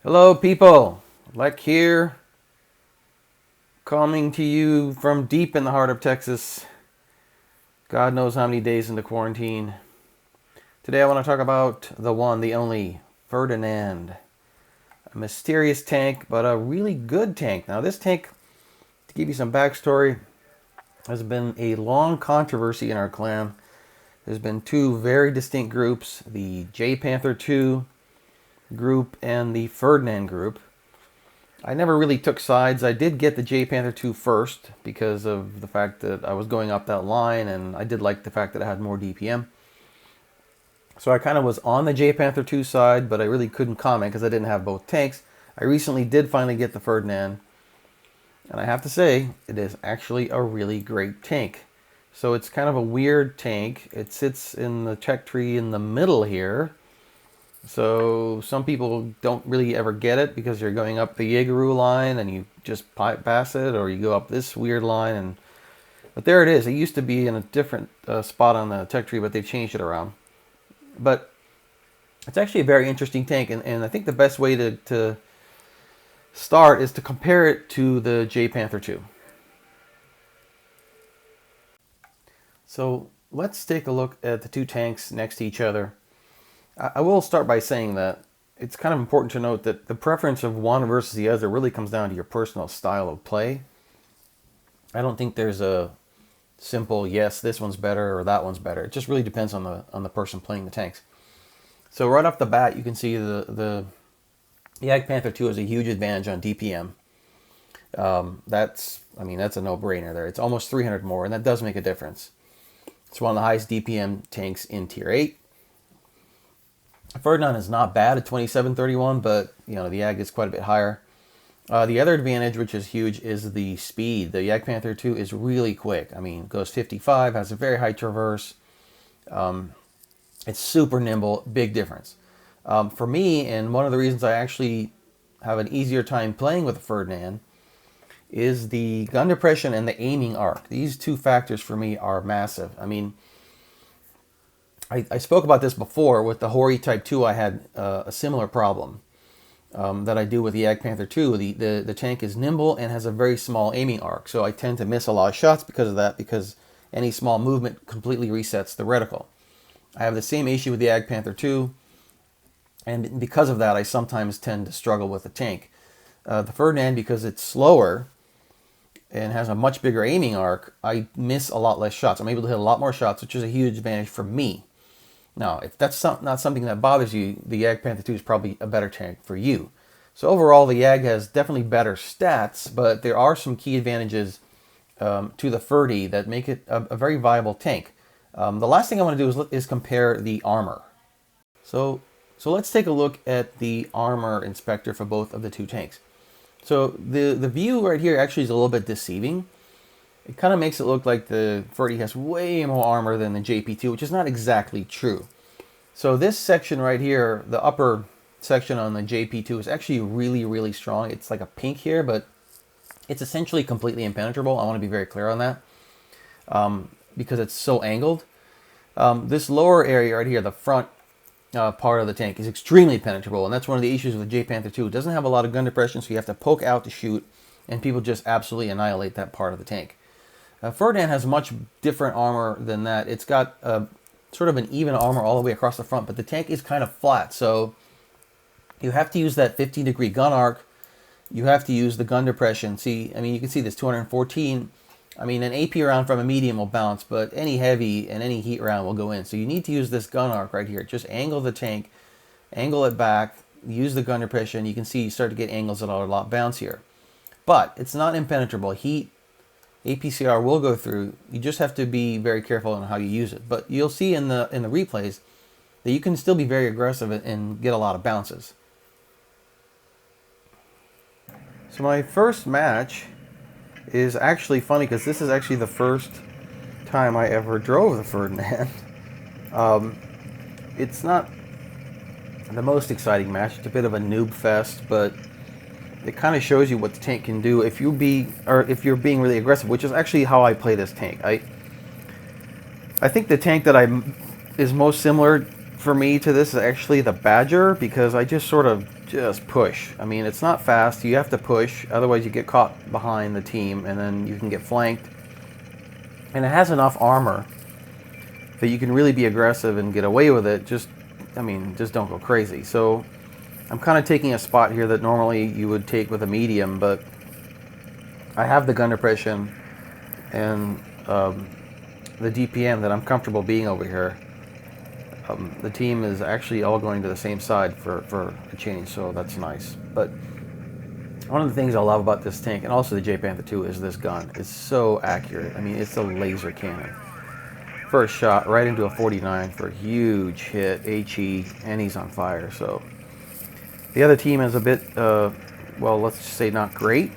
Hello people, Lek here, coming to you from deep in the heart of Texas. God knows how many days into quarantine. Today I want to talk about the one, the only, Ferdinand. A mysterious tank, but a really good tank. Now this tank, to give you some backstory, has been a long controversy in our clan. There's been two very distinct groups, the J Panther 2 group and the Ferdinand group. I never really took sides. I did get the J Panther 2 first because of the fact that I was going up that line, and I did like the fact that it had more DPM. So I kind of was on the J Panther 2 side, but I really couldn't comment because I didn't have both tanks. I recently did finally get the Ferdinand, and I have to say, it is actually a really great tank. So it's kind of a weird tank. It sits in the tech tree in the middle here. So some people don't really ever get it because you're going up the Jaegeru line and you just pass it, or you go up this weird line. But there it is. It used to be in a different spot on the tech tree, but they've changed it around. But it's actually a very interesting tank, and I think the best way to start is to compare it to the J Panther 2. So let's take a look at the two tanks next to each other. I will start by saying that it's kind of important to note that the preference of one versus the other really comes down to your personal style of play. I don't think there's a simple, yes, this one's better or that one's better. It just really depends on the person playing the tanks. So right off the bat, you can see the J Panther 2 has a huge advantage on DPM. That's a no-brainer there. It's almost 300 more, and that does make a difference. It's one of the highest DPM tanks in Tier 8. Ferdinand is not bad at 2731, but the YAG is quite a bit higher. The other advantage, which is huge, is the speed. The J Panther 2 is really quick. I mean, goes 55, has a very high traverse. It's super nimble, big difference. For me, and one of the reasons I actually have an easier time playing with the Ferdinand, is the gun depression and the aiming arc. These two factors for me are massive. I mean, I spoke about this before with the Hori Type 2. I had a similar problem that I do with the J Panther 2. The tank is nimble and has a very small aiming arc, so I tend to miss a lot of shots because of that, because any small movement completely resets the reticle. I have the same issue with the J Panther 2, and because of that, I sometimes tend to struggle with the tank. The Ferdinand, because it's slower and has a much bigger aiming arc, I miss a lot less shots. I'm able to hit a lot more shots, which is a huge advantage for me. Now, if that's not something that bothers you, the J Panther 2 is probably a better tank for you. So overall, the YAG has definitely better stats, but there are some key advantages to the Ferdi that make it a very viable tank. The last thing I want to do is compare the armor. So let's take a look at the armor inspector for both of the two tanks. So the view right here actually is a little bit deceiving. It kind of makes it look like the Ferdi has way more armor than the JP2, which is not exactly true. So this section right here, the upper section on the JP2, is actually really, really strong. It's like a pink here, but it's essentially completely impenetrable. I want to be very clear on that because it's so angled. This lower area right here, the front part of the tank, is extremely penetrable, and that's one of the issues with the J Panther 2. It doesn't have a lot of gun depression, so you have to poke out to shoot, and people just absolutely annihilate that part of the tank. Ferdinand has much different armor than that. It's got sort of an even armor all the way across the front, but the tank is kind of flat, so you have to use that 15-degree gun arc. You have to use the gun depression. See, I mean, you can see this 214. I mean, an AP round from a medium will bounce, but any heavy and any heat round will go in. So you need to use this gun arc right here. Just angle the tank, angle it back, use the gun depression. You can see you start to get angles that are a lot bouncier. But it's not impenetrable. Heat, APCR will go through. You just have to be very careful on how you use it. But you'll see in the replays that you can still be very aggressive and get a lot of bounces. So my first match is actually funny because this is actually the first time I ever drove the Ferdinand. It's not the most exciting match. It's a bit of a noob fest, but it kind of shows you what the tank can do if if you're being really aggressive, which is actually how I play this tank. I think the tank that is most similar for me to this is actually the Badger, because I just sort of just push. I mean, it's not fast. You have to push, otherwise you get caught behind the team, and then you can get flanked. And it has enough armor that you can really be aggressive and get away with it. Just don't go crazy. So I'm kind of taking a spot here that normally you would take with a medium, but I have the gun depression and the DPM that I'm comfortable being over here. The team is actually all going to the same side for a change, so that's nice. But one of the things I love about this tank, and also the J-Panther 2, is this gun. It's so accurate. I mean, it's a laser cannon. First shot right into a 49 for a huge hit, HE, and he's on fire. So the other team is a bit, well, let's just say not great,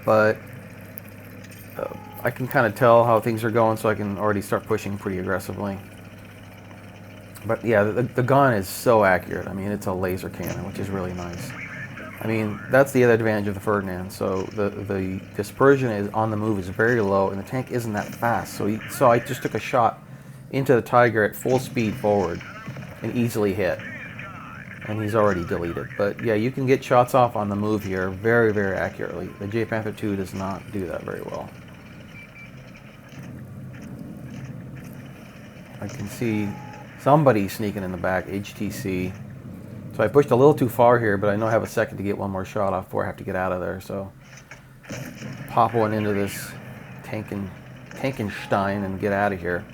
but I can kind of tell how things are going, so I can already start pushing pretty aggressively. But yeah, the gun is so accurate. I mean, it's a laser cannon, which is really nice. I mean, that's the other advantage of the Ferdinand. So the dispersion is on the move is very low, and the tank isn't that fast. So I just took a shot into the Tiger at full speed forward and easily hit. And he's already deleted. But yeah, you can get shots off on the move here very, very accurately. The J-Panther 2 does not do that very well. I can see somebody sneaking in the back, HTC. So I pushed a little too far here, but I know I have a second to get one more shot off before I have to get out of there. So pop one into this Tankenstein and get out of here.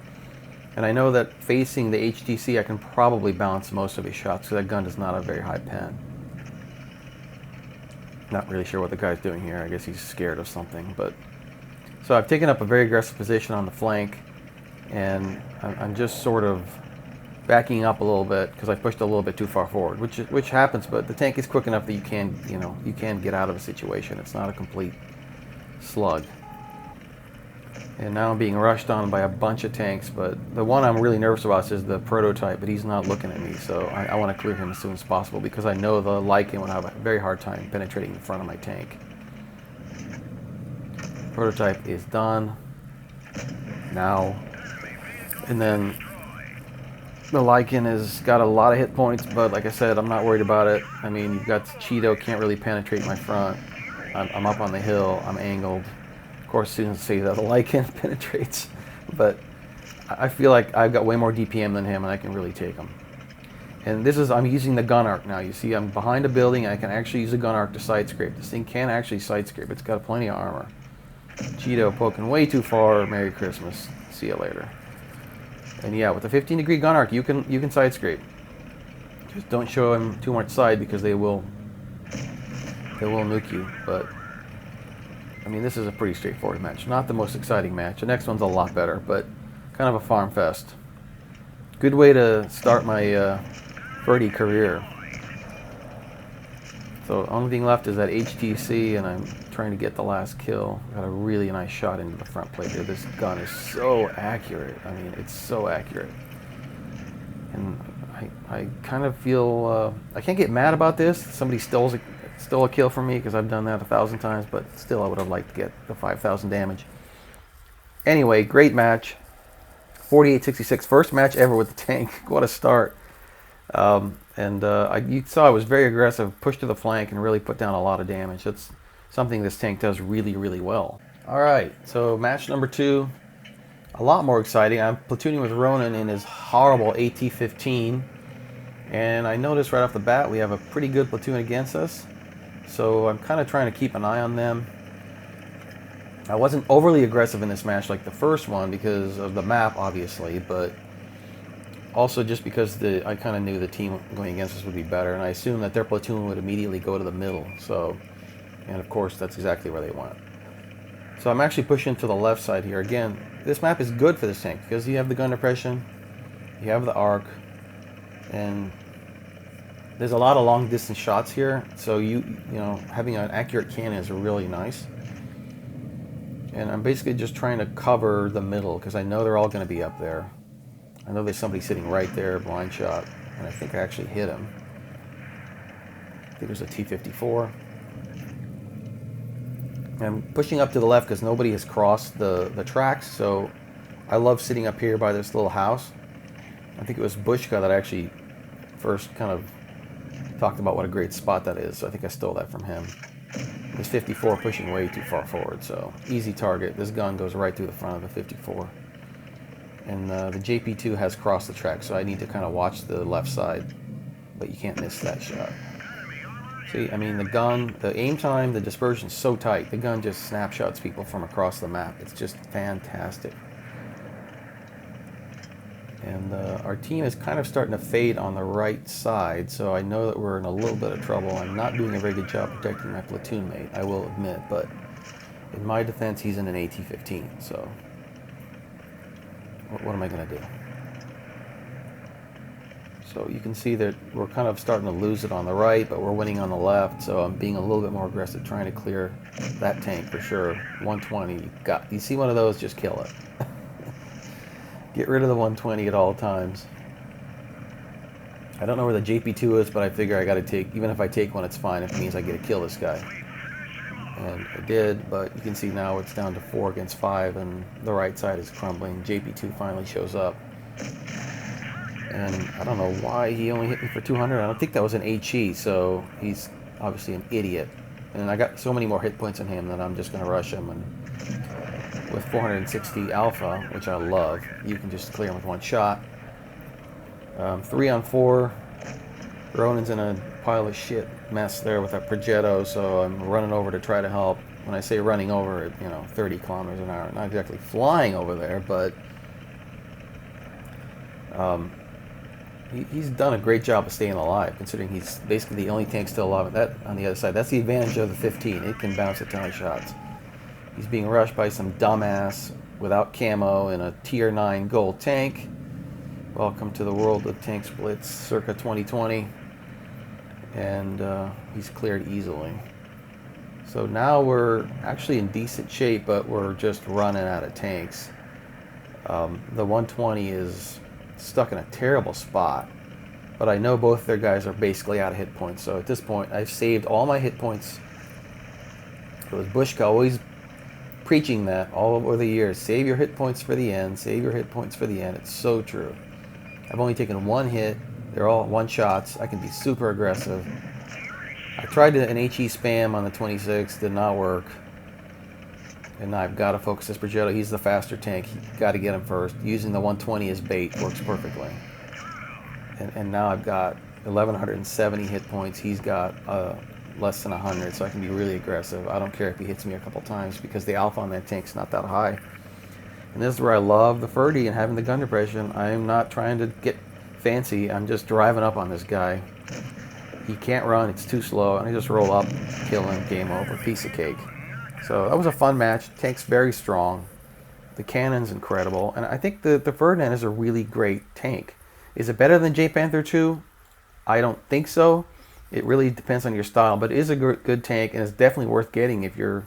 And I know that facing the HTC, I can probably bounce most of his shots, because that gun does not have a very high pen. Not really sure what the guy's doing here. I guess he's scared of something. But so I've taken up a very aggressive position on the flank, and I'm just sort of backing up a little bit because I pushed a little bit too far forward, which happens. But the tank is quick enough that you can get out of a situation. It's not a complete slug. And now I'm being rushed on by a bunch of tanks, but the one I'm really nervous about is the prototype, but he's not looking at me, so I want to clear him as soon as possible, because I know the Lycan will have a very hard time penetrating the front of my tank. Prototype is done now. And then the Lycan has got a lot of hit points, but like I said, I'm not worried about it. I mean, you've got Cheeto, can't really penetrate my front. I'm up on the hill, I'm angled. Of course, students say that the Lycan penetrates, but I feel like I've got way more DPM than him, and I can really take him. And I'm using the gun arc now. You see, I'm behind a building, and I can actually use the gun arc to side scrape. This thing can actually side scrape. It's got plenty of armor. Cheeto poking way too far. Merry Christmas. See you later. And yeah, with the 15-degree gun arc, you can side scrape. Just don't show them too much side, because they will nuke you. But I mean, this is a pretty straightforward match. Not the most exciting match. The next one's a lot better, but kind of a farm fest. Good way to start my Ferdi career. So the only thing left is that HTC, and I'm trying to get the last kill. Got a really nice shot into the front plate here. This gun is so accurate. I mean, it's so accurate. And I kind of feel, I can't get mad about this. Somebody stole a kill from me, because I've done that 1,000 times, but still I would have liked to get the 5,000 damage. Anyway, great match. 48-66, first match ever with the tank. What a start. You saw I was very aggressive, pushed to the flank, and really put down a lot of damage. That's something this tank does really, really well. Alright, so match number 2. A lot more exciting. I'm platooning with Ronan in his horrible AT-15. And I noticed right off the bat we have a pretty good platoon against us. So I'm kind of trying to keep an eye on them. I wasn't overly aggressive in this match like the first one because of the map, obviously, but also just because I kind of knew the team going against us would be better, and I assumed that their platoon would immediately go to the middle. So, and of course, that's exactly where they went. So I'm actually pushing to the left side here. Again, this map is good for this tank because you have the gun depression, you have the arc, and there's a lot of long distance shots here. So you know, having an accurate cannon is really nice. And I'm basically just trying to cover the middle because I know they're all going to be up there. I know there's somebody sitting right there, blind shot, and I think I actually hit him. I think it was a T-54. I'm pushing up to the left because nobody has crossed the tracks, so I love sitting up here by this little house. I think it was Bushka that actually first kind of talked about what a great spot that is, so I think I stole that from him. This 54 pushing way too far forward, so easy target. This gun goes right through the front of the 54. And the JP2 has crossed the track, so I need to kind of watch the left side, but you can't miss that shot. See, I mean, the gun, the aim time, the dispersion is so tight. The gun just snapshots people from across the map. It's just fantastic. And our team is kind of starting to fade on the right side, so I know that we're in a little bit of trouble. I'm not doing a very good job protecting my platoon mate, I will admit, but in my defense, he's in an AT-15, so what am I going to do? So you can see that we're kind of starting to lose it on the right, but we're winning on the left, so I'm being a little bit more aggressive, trying to clear that tank for sure. 120, you see one of those, just kill it. Get rid of the 120 at all times. I don't know where the JP2 is, but I figure I got to take, even if I take one, it's fine. If it means I get to kill this guy. And I did, but you can see now it's down to 4 against 5, and the right side is crumbling. JP2 finally shows up. And I don't know why he only hit me for 200. I don't think that was an HE, so he's obviously an idiot. And I got so many more hit points on him that I'm just going to rush him. And with 460 alpha, which I love, you can just clear him with one shot. 3 on 4. Ronin's in a pile of shit mess there with that Progetto, so I'm running over to try to help. When I say running over, 30 kilometers an hour. Not exactly flying over there, but he's done a great job of staying alive, considering he's basically the only tank still alive. That on the other side, that's the advantage of the 15. It can bounce a ton of shots. He's being rushed by some dumbass without camo in a tier 9 gold tank. Welcome to the world of tank splits circa 2020. And he's cleared easily. So now we're actually in decent shape, but we're just running out of tanks. The 120 is stuck in a terrible spot, but I know both their guys are basically out of hit points. So at this point, I've saved all my hit points. It was Bushka always preaching that all over the years. Save your hit points for the end. Save your hit points for the end. It's so true. I've only taken one hit. They're all one shots. I can be super aggressive. I tried an HE spam on the 26. Did not work. And now I've got to focus this Progetto. He's the faster tank. Got to get him first. Using the 120 as bait works perfectly. And now I've got 1,170 hit points. He's got less than 100, so I can be really aggressive. I don't care if he hits me a couple times because the alpha on that tank's not that high. And this is where I love the Ferdi and having the gun depression. I am not trying to get fancy. I'm just driving up on this guy. He can't run. It's too slow. And I just roll up, kill him, game over. Piece of cake. So that was a fun match. Tank's very strong. The cannon's incredible. And I think the Ferdinand is a really great tank. Is it better than J Panther 2? I don't think so. It really depends on your style, but it is a good tank, and it's definitely worth getting if you're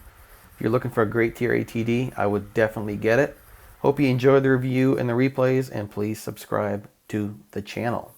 looking for a great tier ATD. I would definitely get it. Hope you enjoyed the review and the replays, and please subscribe to the channel.